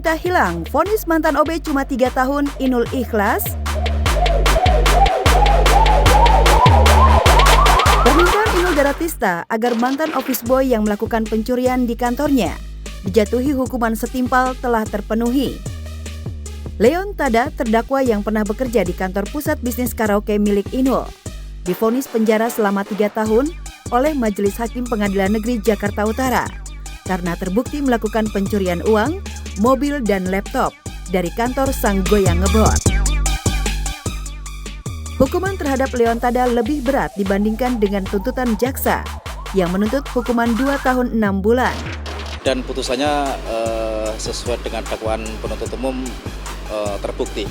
Wanita hilang, vonis mantan OB cuma 3 tahun, Inul ikhlas. Permintaan Inul Daratista agar mantan office boy yang melakukan pencurian di kantornya dijatuhi hukuman setimpal telah terpenuhi. Leon Tada, terdakwa yang pernah bekerja di kantor pusat bisnis karaoke milik Inul, divonis penjara selama 3 tahun oleh Majelis Hakim Pengadilan Negeri Jakarta Utara karena terbukti melakukan pencurian uang, mobil, dan laptop dari kantor sang goyang ngebot. Hukuman terhadap Leon Tada lebih berat dibandingkan dengan tuntutan jaksa yang menuntut hukuman 2 tahun 6 bulan. Dan putusannya sesuai dengan dakwaan penuntut umum terbukti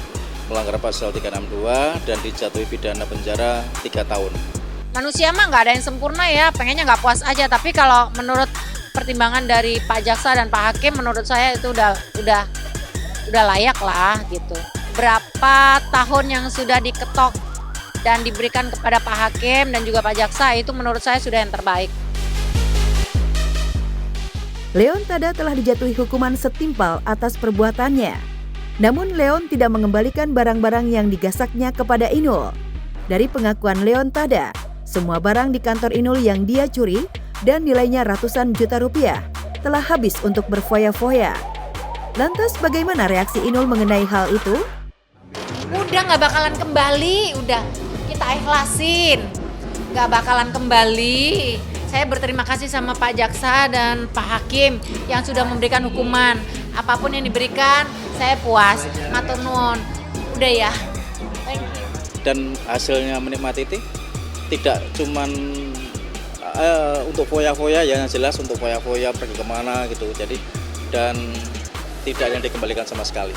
melanggar pasal 362 dan dijatuhi pidana penjara 3 tahun. Manusia mah nggak ada yang sempurna ya, pengennya nggak puas aja. Tapi kalau menurut pertimbangan dari Pak Jaksa dan Pak Hakim, menurut saya itu udah layak lah gitu. Berapa tahun yang sudah diketok dan diberikan kepada Pak Hakim dan juga Pak Jaksa, itu menurut saya sudah yang terbaik. Leon Tada telah dijatuhi hukuman setimpal atas perbuatannya. Namun Leon tidak mengembalikan barang-barang yang digasaknya kepada Inul. Dari pengakuan Leon Tada, semua barang di kantor Inul yang dia curi dan nilainya ratusan juta rupiah telah habis untuk berfoya-foya. Lantas bagaimana reaksi Inul mengenai hal itu? Udah nggak bakalan kembali, udah kita ikhlasin, nggak bakalan kembali. Saya berterima kasih sama Pak Jaksa dan Pak Hakim yang sudah memberikan hukuman. Apapun yang diberikan, saya puas, matur nuwun. Udah ya, thank you. Dan hasilnya menikmati itu tidak cuman untuk foya-foya ya, yang jelas untuk foya-foya pergi kemana gitu. Jadi dan tidak yang dikembalikan sama sekali.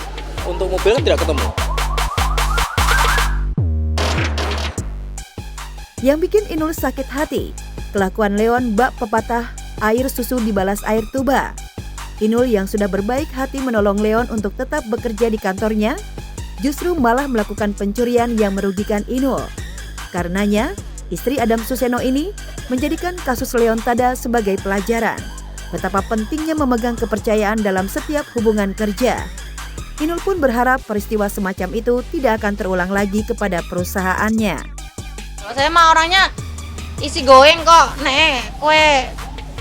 Untuk mobil kan tidak ketemu. Yang bikin Inul sakit hati, kelakuan Leon bak pepatah air susu dibalas air tuba. Inul yang sudah berbaik hati menolong Leon untuk tetap bekerja di kantornya, justru malah melakukan pencurian yang merugikan Inul. Karenanya, istri Adam Suseno ini menjadikan kasus Leon Tada sebagai pelajaran betapa pentingnya memegang kepercayaan dalam setiap hubungan kerja. Inul pun berharap peristiwa semacam itu tidak akan terulang lagi kepada perusahaannya. Kalau saya mah orangnya isi going kok, kue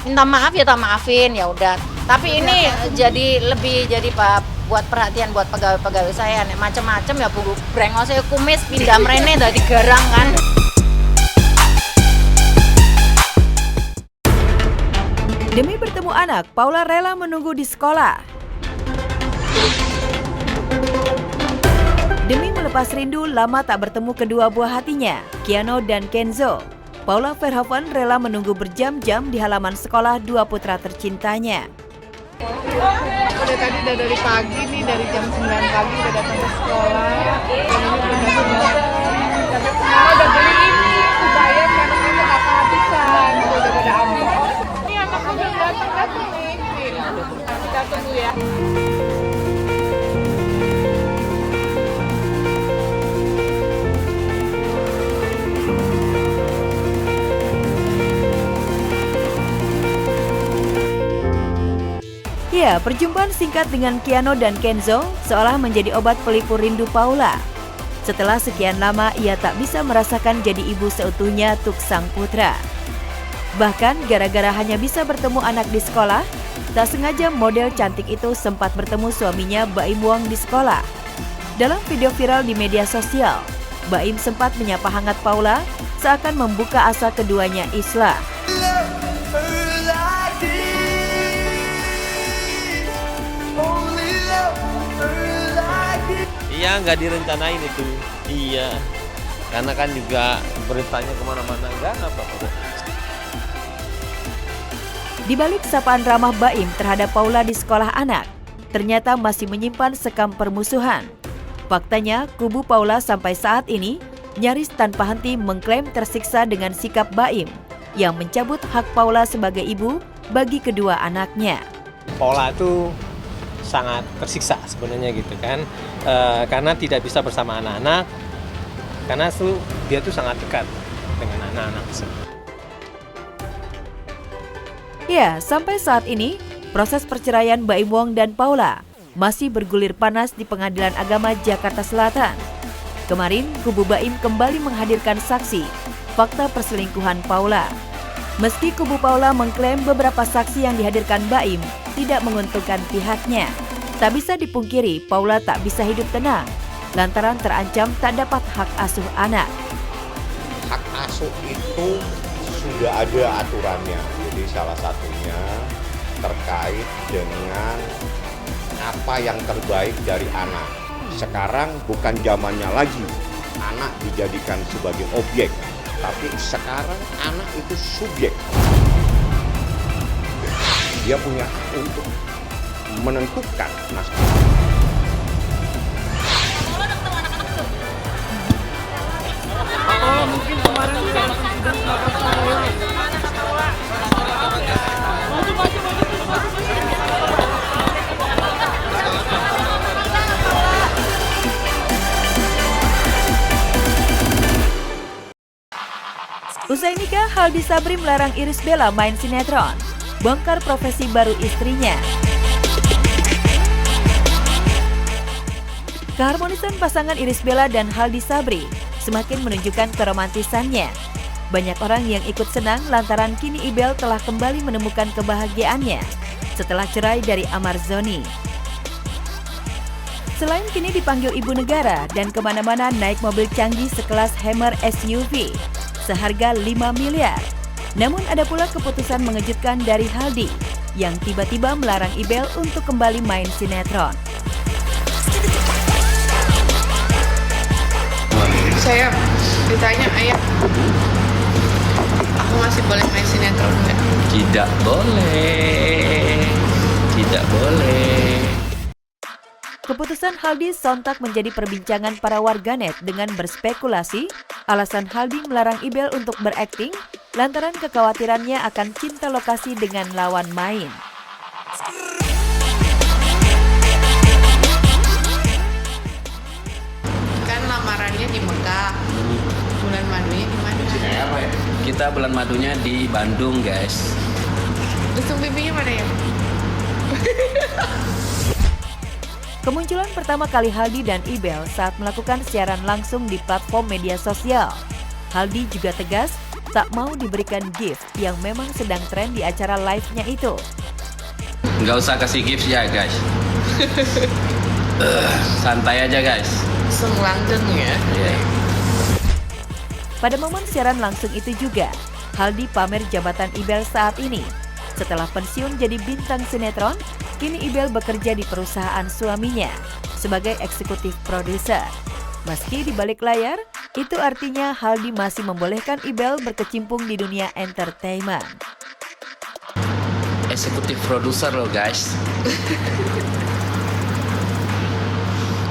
minta maaf ya tak maafin, ya udah. Tapi ini jadi buat perhatian buat pegawai-pegawai saya, macam-macam ya bu, brengosnya kumis pindah merene dari garang kan. Demi bertemu anak, Paula rela menunggu di sekolah. Demi melepas rindu lama tak bertemu kedua buah hatinya, Keanu dan Kenzo, Paula Verhoeven rela menunggu berjam-jam di halaman sekolah dua putra tercintanya. Udah tadi dari pagi nih, dari jam 9 pagi udah datang ke sekolah. Tapi kemarin udah beli ini, supaya anaknya nggak kehabisan, udah pada habis. Ini anaknya udah datang nih. Kita tunggu ya. Ya, perjumpaan singkat dengan Keanu dan Kenzo seolah menjadi obat pelipur rindu Paula. Setelah sekian lama, ia tak bisa merasakan jadi ibu seutuhnya untuk sang putra. Bahkan, gara-gara hanya bisa bertemu anak di sekolah, tak sengaja model cantik itu sempat bertemu suaminya Baim Wong di sekolah. Dalam video viral di media sosial, Baim sempat menyapa hangat Paula seakan membuka asa keduanya islah. Iya, nggak direncanain itu. Iya, karena kan juga beritanya kemana-mana, nggak apa-apa. Di balik sapaan ramah Baim terhadap Paula di sekolah anak, ternyata masih menyimpan sekam permusuhan. Faktanya, kubu Paula sampai saat ini nyaris tanpa henti mengklaim tersiksa dengan sikap Baim yang mencabut hak Paula sebagai ibu bagi kedua anaknya. Paula itu sangat tersiksa sebenarnya gitu kan, karena tidak bisa bersama anak-anak, karena dia tuh sangat dekat dengan anak-anak. Ya, sampai saat ini proses perceraian Baim Wong dan Paula masih bergulir panas di Pengadilan Agama Jakarta Selatan. Kemarin, kubu Baim kembali menghadirkan saksi fakta perselingkuhan Paula. Meski kubu Paula mengklaim beberapa saksi yang dihadirkan Baim tidak menguntungkan pihaknya, tak bisa dipungkiri Paula tak bisa hidup tenang lantaran terancam tak dapat hak asuh anak. Hak asuh itu sudah ada aturannya, jadi salah satunya terkait dengan apa yang terbaik dari anak. Sekarang bukan zamannya lagi anak dijadikan sebagai objek, tapi sekarang anak itu subjek. Dia punya hak untuk menentukan nasib. Usai nikah, Haldi Sabri melarang Irish Bella main sinetron, bongkar profesi baru istrinya. Keharmonisan pasangan Irish Bella dan Haldi Sabri semakin menunjukkan keromantisannya. Banyak orang yang ikut senang lantaran kini Ibel telah kembali menemukan kebahagiaannya setelah cerai dari Amar Zoni. Selain kini dipanggil ibu negara dan kemana-mana naik mobil canggih sekelas Hammer SUV seharga 5 miliar. Namun ada pula keputusan mengejutkan dari Haldi yang tiba-tiba melarang Ibel untuk kembali main sinetron. Saya ditanya, ayah, aku masih boleh main sinetron nggak? Tidak boleh, tidak boleh. Keputusan Haldi sontak menjadi perbincangan para warganet dengan berspekulasi alasan Haldi melarang Ibel untuk berakting lantaran kekhawatirannya akan cinta lokasi dengan lawan main. Kan lamarannya di Mekah, bulan madunya di mana? Kita bulan madunya di Bandung, guys. Tusuk pipinya mana ya? Kemunculan pertama kali Haldi dan Ibel saat melakukan siaran langsung di platform media sosial. Haldi juga tegas tak mau diberikan gift yang memang sedang tren di acara live-nya itu. Nggak usah kasih gift ya, guys. Santai aja, guys. Langgeng ya. Yeah. Pada momen siaran langsung itu juga, Haldi pamer jabatan Ibel saat ini. Setelah pensiun jadi bintang sinetron, kini Ibel bekerja di perusahaan suaminya sebagai eksekutif produser. Meski di balik layar, itu artinya Haldi masih membolehkan Ibel berkecimpung di dunia entertainment. Eksekutif produser loh, guys.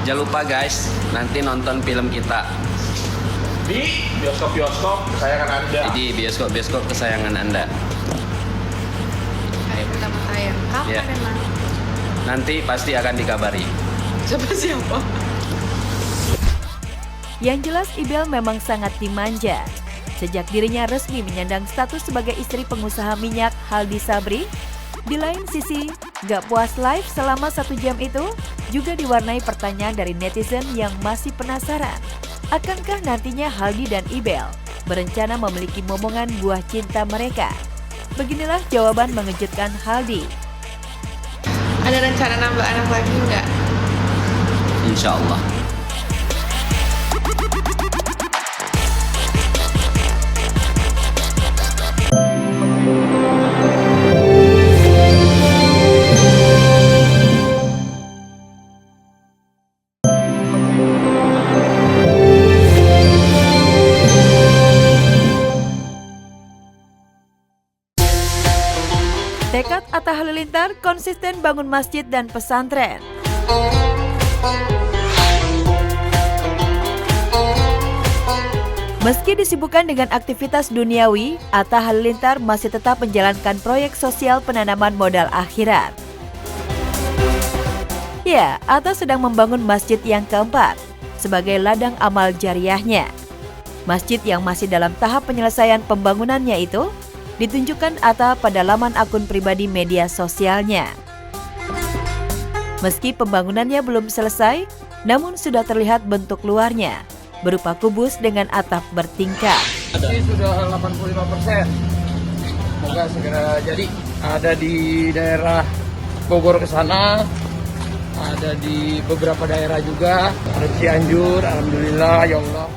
Jangan lupa, guys, nanti nonton film kita Di bioskop-bioskop kesayangan Anda. di bioskop-bioskop kesayangan Anda. Hari pertama tayang. Kapan Ya. emang? Nanti pasti akan dikabari. Siapa? Yang jelas Ibel memang sangat dimanja. Sejak dirinya resmi menyandang status sebagai istri pengusaha minyak Haldi Sabri, di lain sisi, gak puas live selama 1 jam itu juga diwarnai pertanyaan dari netizen yang masih penasaran. Akankah nantinya Haldi dan Ibel berencana memiliki momongan buah cinta mereka? Beginilah jawaban mengejutkan Haldi. Ada rencana nambah anak lagi nggak? Insya Allah. Tekad Atta Halilintar konsisten bangun masjid dan pesantren. Meski disibukkan dengan aktivitas duniawi, Atta Halilintar masih tetap menjalankan proyek sosial penanaman modal akhirat. Ya, Atta sedang membangun masjid yang keempat sebagai ladang amal jariahnya. Masjid yang masih dalam tahap penyelesaian pembangunannya itu ditunjukkan Atta pada laman akun pribadi media sosialnya. Meski pembangunannya belum selesai, namun sudah terlihat bentuk luarnya, berupa kubus dengan atap bertingkat. Ini sudah 85%. Semoga segera jadi. Ada di daerah Bogor ke sana, ada di beberapa daerah juga, ada Cianjur, alhamdulillah ya Allah.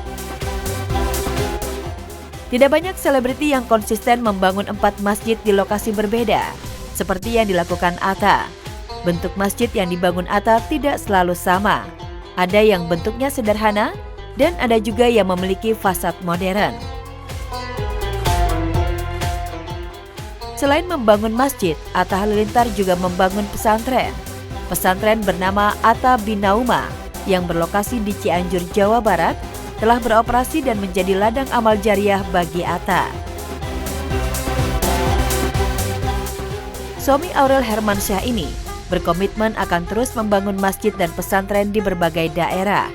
Tidak banyak selebriti yang konsisten membangun 4 masjid di lokasi berbeda, seperti yang dilakukan Atta. Bentuk masjid yang dibangun Atta tidak selalu sama. Ada yang bentuknya sederhana, dan ada juga yang memiliki fasad modern. Selain membangun masjid, Atta Halilintar juga membangun pesantren. Pesantren bernama Atta Binauma yang berlokasi di Cianjur, Jawa Barat, telah beroperasi dan menjadi ladang amal jariah bagi Atta. Suami Aurel Hermansyah ini berkomitmen akan terus membangun masjid dan pesantren di berbagai daerah.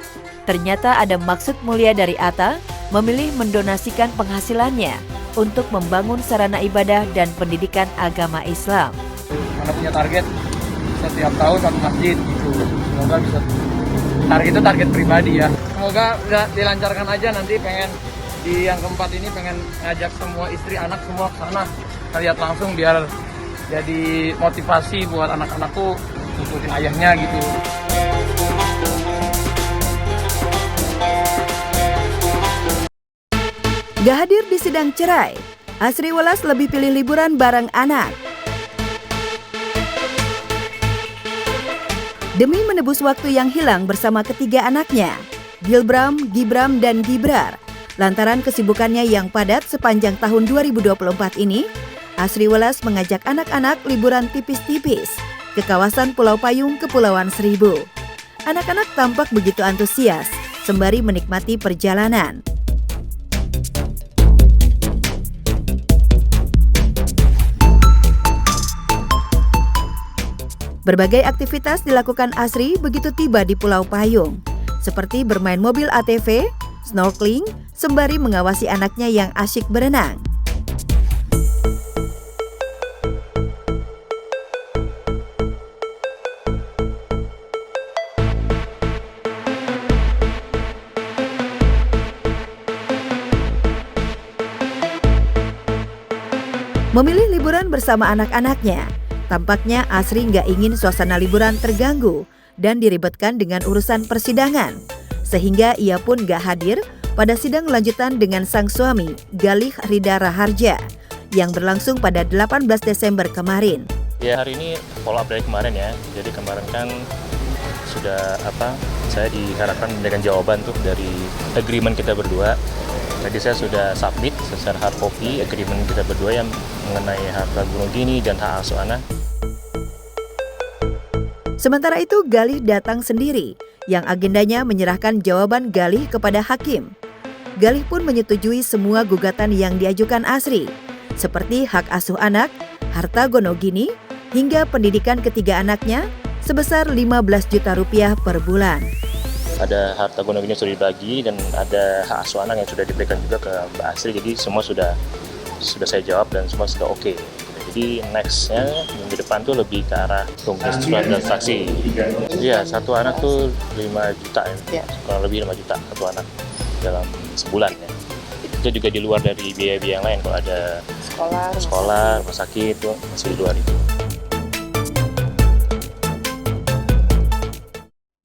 Ternyata ada maksud mulia dari Atta memilih mendonasikan penghasilannya untuk membangun sarana ibadah dan pendidikan agama Islam. Karena punya target setiap tahun 1 masjid gitu. Semoga bisa. Target itu target pribadi ya. Semoga dilancarkan aja, nanti pengen di yang keempat ini pengen ngajak semua istri anak semua ke sana. Kita lihat langsung biar jadi motivasi buat anak-anakku ngikutin ayahnya gitu. Gak hadir di sidang cerai, Asri Welas lebih pilih liburan bareng anak. Demi menebus waktu yang hilang bersama ketiga anaknya, Gilbram, Gibram, dan Gibrar, lantaran kesibukannya yang padat sepanjang tahun 2024 ini, Asri Welas mengajak anak-anak liburan tipis-tipis ke kawasan Pulau Payung, Kepulauan Seribu. Anak-anak tampak begitu antusias sembari menikmati perjalanan. Berbagai aktivitas dilakukan Asri begitu tiba di Pulau Payung, seperti bermain mobil ATV, snorkeling, sembari mengawasi anaknya yang asyik berenang. Memilih liburan bersama anak-anaknya, tampaknya Asri nggak ingin suasana liburan terganggu dan diribetkan dengan urusan persidangan, sehingga ia pun nggak hadir pada sidang lanjutan dengan sang suami, Galih Rida Raharja, yang berlangsung pada 18 Desember kemarin. Ya, hari ini follow up dari kemarin ya. Jadi kemarin kan sudah saya diharapkan dengan jawaban tuh dari agreement kita berdua. Jadi saya sudah submit secara hard copy agreement kita berdua yang mengenai harta gunung gini dan hak asuh anak. Sementara itu Galih datang sendiri yang agendanya menyerahkan jawaban Galih kepada hakim. Galih pun menyetujui semua gugatan yang diajukan Asri, seperti hak asuh anak, harta gonogini, hingga pendidikan ketiga anaknya sebesar 15 juta rupiah per bulan. Ada harta gonogini sudah dibagi dan ada hak asuh anak yang sudah diberikan juga ke Mbak Asri. Jadi semua sudah saya jawab dan semua sudah oke. Jadi nextnya minggu depan tuh lebih ke arah pengusulan dan saksi. Iya, satu anak tuh 5 juta ya, kurang lebih 5 juta satu anak dalam sebulan ya. Itu juga di luar dari biaya-biaya yang lain, kalau ada sekolah, rumah sakit itu masih di luar itu.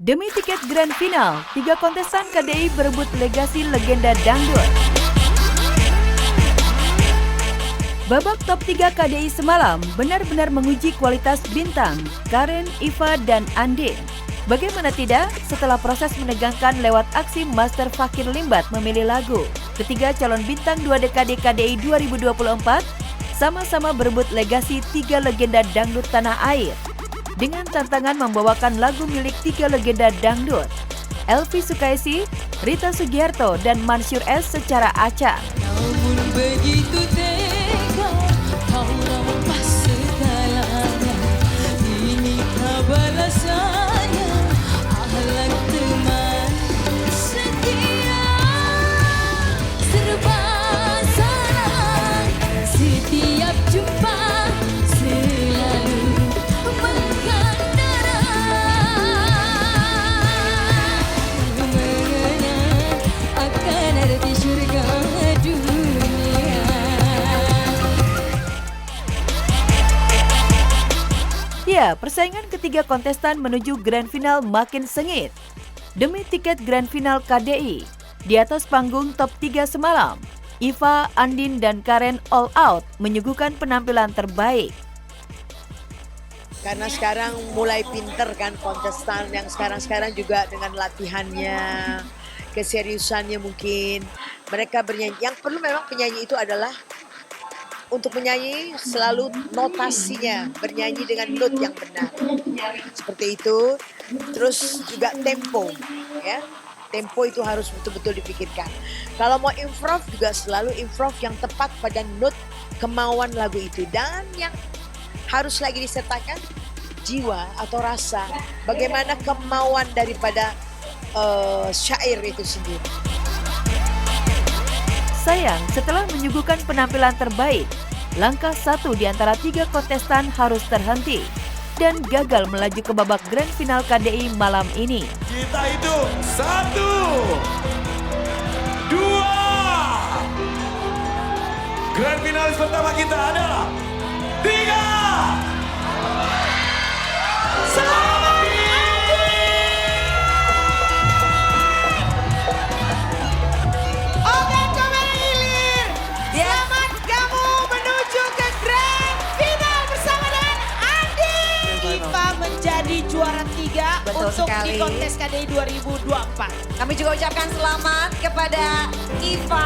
Demi tiket grand final, 3 kontestan KDI berebut legasi legenda dangdut. Babak top 3 KDI semalam benar-benar menguji kualitas bintang Karen, Iva, dan Andin. Bagaimana tidak, setelah proses menegangkan lewat aksi Master Fakir Limbat memilih lagu, ketiga calon bintang 2 dekade KDI 2024 sama-sama berebut legasi 3 legenda dangdut tanah air. Dengan tantangan membawakan lagu milik 3 legenda dangdut, Elvi Sukaisi, Rita Sugiarto, dan Mansyur S secara acak. Namun begitu tega, kau rampas segalanya. Inikah balasannya, akhlak teman setia. Serba salah, setiap jumpa selalu mengandara. Ya, persaingan ketiga kontestan menuju grand final makin sengit. Demi tiket grand final KDI, di atas panggung top 3 semalam, Iva, Andin, dan Karen all out menyuguhkan penampilan terbaik. Karena sekarang mulai pinter kan kontestan yang sekarang juga dengan latihannya, keseriusannya mungkin. Mereka bernyanyi, yang perlu memang penyanyi itu adalah untuk menyanyi selalu notasinya, bernyanyi dengan note yang benar. Seperti itu. Terus juga tempo, ya. Tempo itu harus betul-betul dipikirkan. Kalau mau improv juga selalu improv yang tepat pada note kemauan lagu itu. Dan yang harus lagi disertakan jiwa atau rasa. Bagaimana kemauan daripada syair itu sendiri. Sayang, setelah menyuguhkan penampilan terbaik, langkah satu di antara 3 kontestan harus terhenti dan gagal melaju ke babak grand final KDI malam ini. Kita hitung 1, 2. Grand finalis pertama kita adalah 3. Selamat Oke, kamera hilir. Selamat kamu menuju ke grand final bersama dengan Andi. Iva menjadi juara 3 Betul untuk sekali. di kontes KDI 2024. Kami juga ucapkan selamat kepada Iva